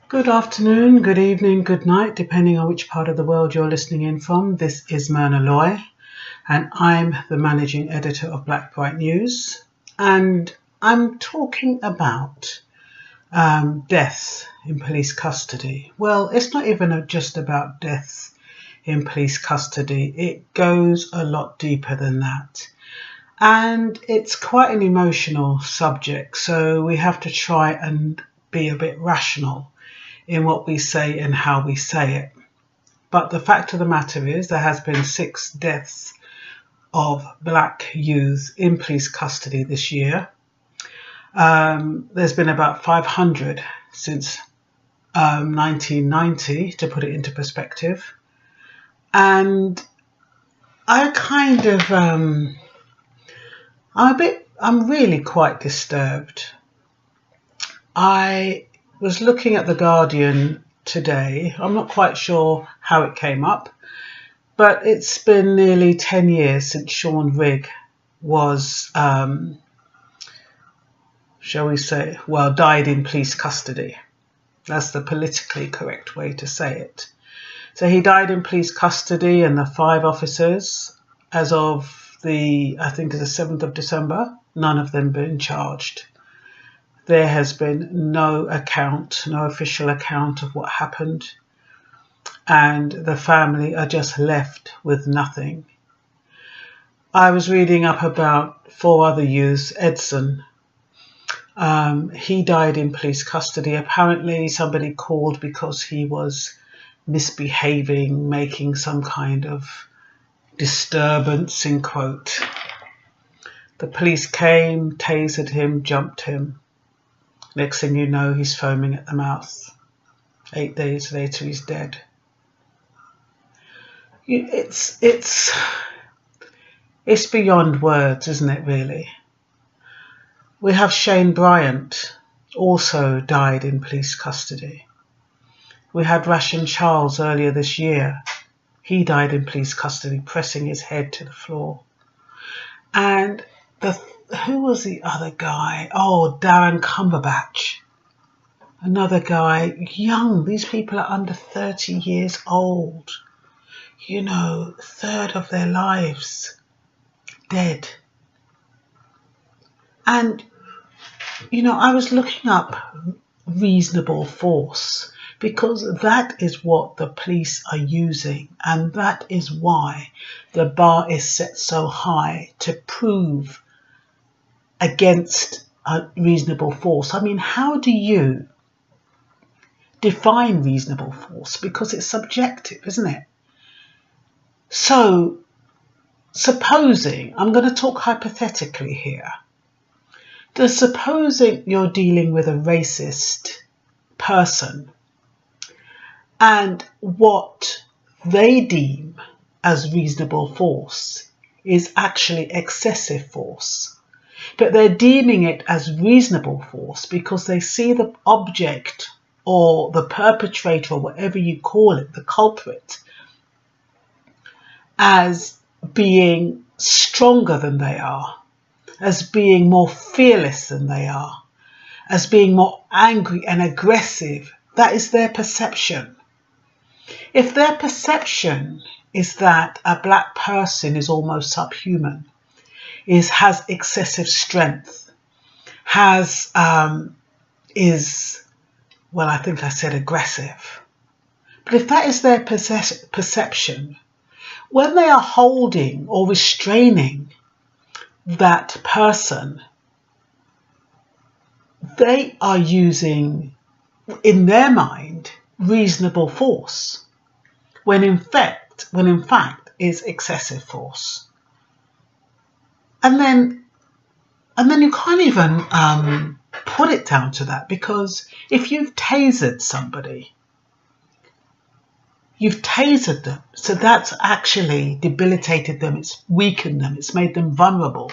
Good afternoon, good evening, good night, depending on which part of the world you're listening in from. This is Myrna Loy, and I'm the managing editor of Blackbright News. And I'm talking about deaths in police custody. Well, it's not even just about deaths in police custody. It goes a lot deeper than that. And it's quite an emotional subject, so we have to try and be a bit rational in what we say and how we say it. But the fact of the matter is there has been 6 deaths of black youths in police custody this year. There's been about 500 since 1990, to put it into perspective. And I kind of, I'm really quite disturbed. I was looking at The Guardian today. I'm not quite sure how it came up, but it's been nearly 10 years since Sean Rigg was, shall we say, well, died in police custody. That's the politically correct way to say it. So he died in police custody, and the 5 officers, as of I think it's the 7th of December, none of them been charged. There has been no official account of what happened, and the family are just left with nothing. I was reading up about 4 other youths. Edson, he died in police custody. Apparently somebody called because he was misbehaving, making some kind of disturbance, in quote. The police came, tasered him, jumped him. Next thing you know, he's foaming at the mouth. 8 days later, he's dead. It's beyond words, isn't it, really? We have Shane Bryant, also died in police custody. We had Rashan Charles earlier this year. He died in police custody, pressing his head to the floor. And who was the other guy? Oh, Darren Cumberbatch. Another guy, young. These people are under 30 years old. You know, a third of their lives dead. And, you know, I was looking up reasonable force, because that is what the police are using, and that is why the bar is set so high to prove against reasonable force. I mean, how do you define reasonable force? Because it's subjective, isn't it? So, supposing, I'm going to talk hypothetically here, supposing you're dealing with a racist person, and what they deem as reasonable force is actually excessive force. But they're deeming it as reasonable force because they see the object or the perpetrator, or whatever you call it, the culprit, as being stronger than they are, as being more fearless than they are, as being more angry and aggressive. That is their perception. If their perception is that a black person is almost subhuman, has excessive strength, well, I think I said aggressive. But if that is their perception, when they are holding or restraining that person, they are using, in their mind, reasonable force, when in fact is excessive force. And then you can't even put it down to that, because if you've tasered somebody, you've tasered them, so that's actually debilitated them, it's weakened them, it's made them vulnerable.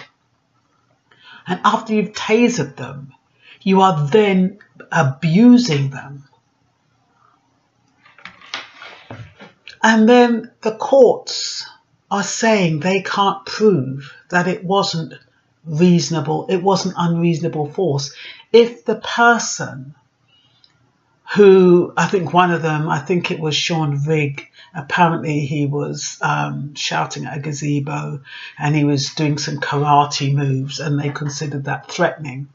And after you've tasered them, you are then abusing them. And then the courts are saying they can't prove that it wasn't unreasonable force if the person who, I think one of them, I think it was Sean Rigg, apparently he was shouting at a gazebo and he was doing some karate moves, and they considered that threatening.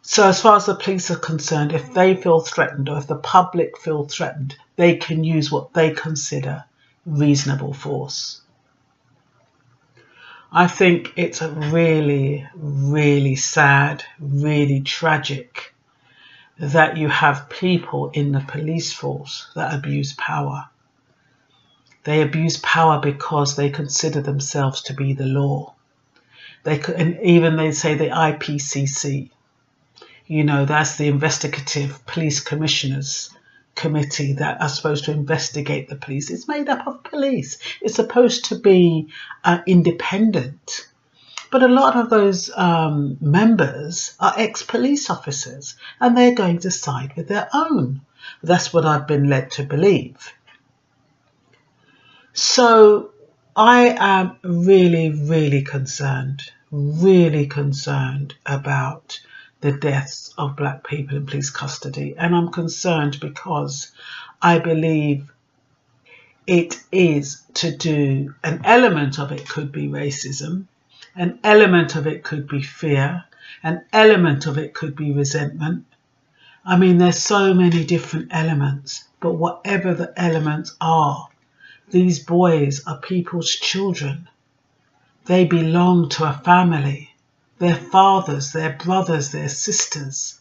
So as far as the police are concerned, if they feel threatened, or if the public feel threatened, they can use what they consider reasonable force. I think it's a really, really sad, really tragic that you have people in the police force that abuse power. They abuse power because they consider themselves to be the law. And even they say the IPCC, you know, that's the Investigative Police Commissioners Committee that are supposed to investigate the police. It's made up of police. It's supposed to be independent. But a lot of those members are ex-police officers, and they're going to side with their own. That's what I've been led to believe. So I am really, really concerned about the deaths of black people in police custody. And I'm concerned because I believe it is to do, an element of it could be racism, an element of it could be fear, an element of it could be resentment. I mean, there's so many different elements, but whatever the elements are, these boys are people's children. They belong to a family. Their fathers, their brothers, their sisters.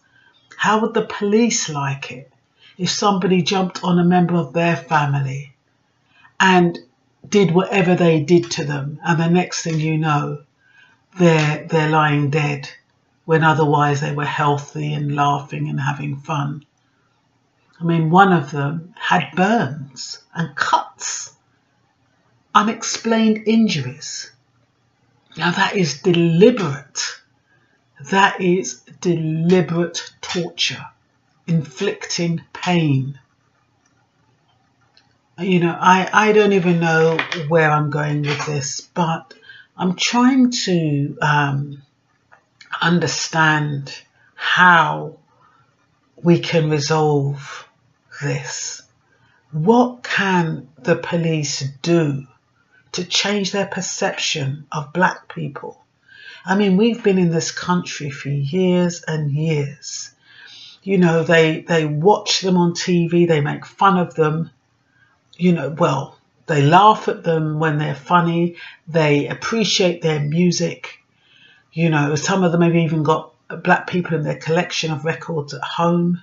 How would the police like it if somebody jumped on a member of their family and did whatever they did to them, and the next thing you know, they're lying dead when otherwise they were healthy and laughing and having fun? I mean, one of them had burns and cuts, unexplained injuries. Now that is deliberate. That is deliberate torture, inflicting pain. You know, I don't even know where I'm going with this, but I'm trying to understand how we can resolve this. What can the police do to change their perception of black people? I mean, we've been in this country for years and years. You know, they watch them on TV, they make fun of them. You know, well, they laugh at them when they're funny. They appreciate their music. You know, some of them have even got black people in their collection of records at home.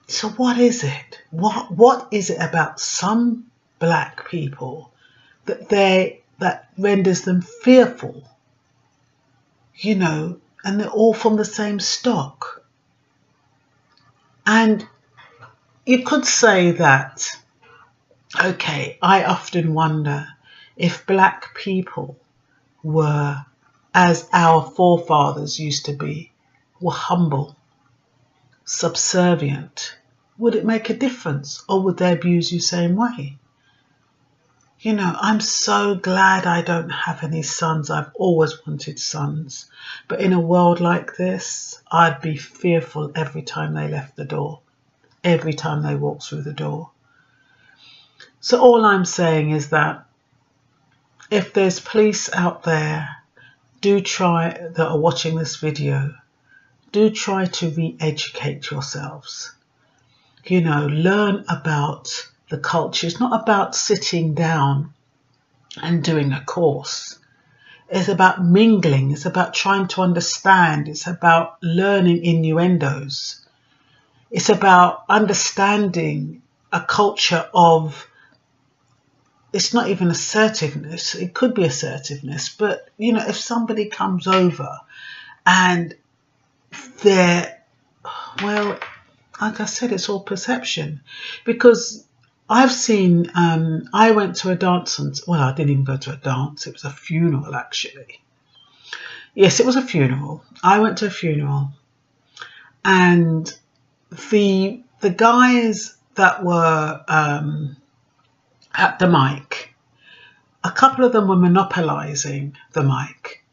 So what is it? What is it about some black people that renders them fearful? You know, and they're all from the same stock. And you could say that, okay, I often wonder if black people were, as our forefathers used to be, were humble, subservient, would it make a difference, or would they abuse you same way? You know, I'm so glad I don't have any sons. I've always wanted sons. But in a world like this, I'd be fearful every time they left the door, every time they walked through the door. So all I'm saying is that if there's police out there, that are watching this video, do try to re-educate yourselves. You know, learn about the culture. It's not about sitting down and doing a course. It's about mingling. It's about trying to understand. It's about learning innuendos. It's about understanding a culture of, it's not even assertiveness. It could be assertiveness, but you know, if somebody comes over and they're, well, like I said, it's all perception. Because I've seen, I went to a dance, well, I didn't even go to a dance. It was a funeral, actually. Yes, it was a funeral. I went to a funeral, and the guys that were at the mic, a couple of them were monopolizing the mic.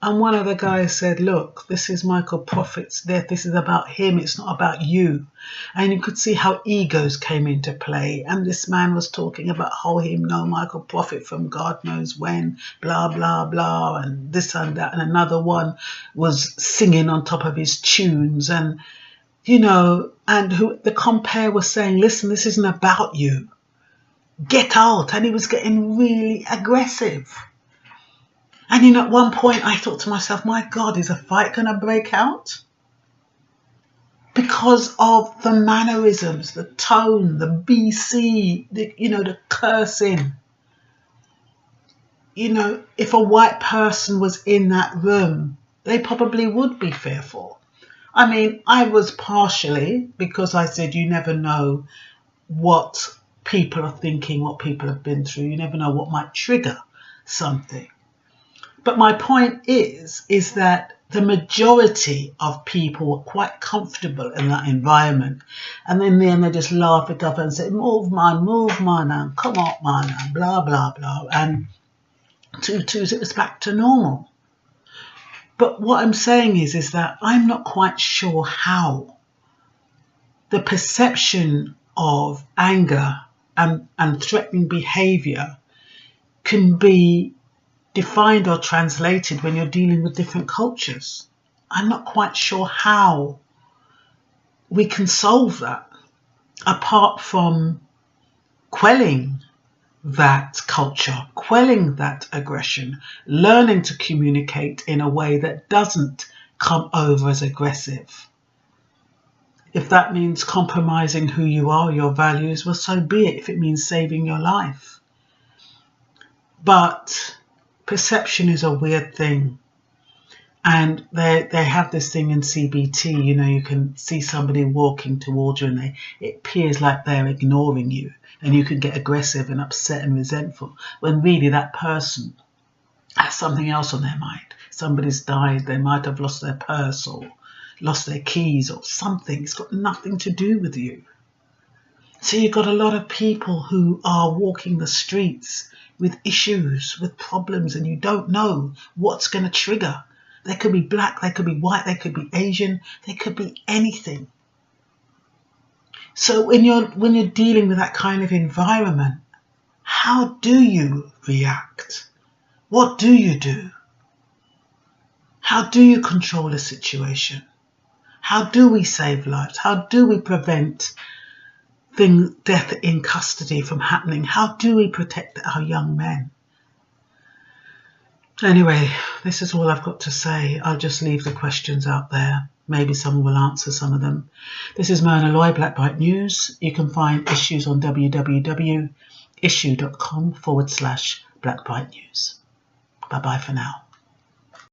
And one of the guys said, look, this is Michael Prophet's death. This is about him. It's not about you. And you could see how egos came into play. And this man was talking about how him know Michael Prophet from God knows when, blah, blah, blah, and this and that. And another one was singing on top of his tunes. And, you know, and who the compere was saying, listen, this isn't about you. Get out. And he was getting really aggressive. And you know, at one point I thought to myself, my God, is a fight going to break out? Because of the mannerisms, the tone, the BC, the cursing. You know, if a white person was in that room, they probably would be fearful. I mean, I was partially, because I said you never know what people are thinking, what people have been through. You never know what might trigger something. But my point is that the majority of people were quite comfortable in that environment. And in the end, they just laugh it up and say, move, man, and come on, man, and blah, blah, blah. And it was back to normal. But what I'm saying is that I'm not quite sure how the perception of anger and threatening behaviour can be defined or translated when you're dealing with different cultures. I'm not quite sure how we can solve that, apart from quelling that culture, quelling that aggression, learning to communicate in a way that doesn't come over as aggressive. If that means compromising who you are, your values, well, so be it. If it means saving your life. But perception is a weird thing. And they have this thing in CBT, you know, you can see somebody walking towards you and it appears like they're ignoring you, and you can get aggressive and upset and resentful when really that person has something else on their mind. Somebody's died, they might have lost their purse or lost their keys or something. It's got nothing to do with you. So you've got a lot of people who are walking the streets with issues, with problems, and you don't know what's going to trigger. They could be black, they could be white, they could be Asian, they could be anything. So when you're dealing with that kind of environment, how do you react? What do you do? How do you control a situation? How do we save lives? How do we prevent death in custody from happening? How do we protect our young men? Anyway, this is all I've got to say. I'll just leave the questions out there. Maybe someone will answer some of them. This is Myrna Loy, Blackbright News. You can find issues on www.issue.com/Blackbright News. Bye-bye for now.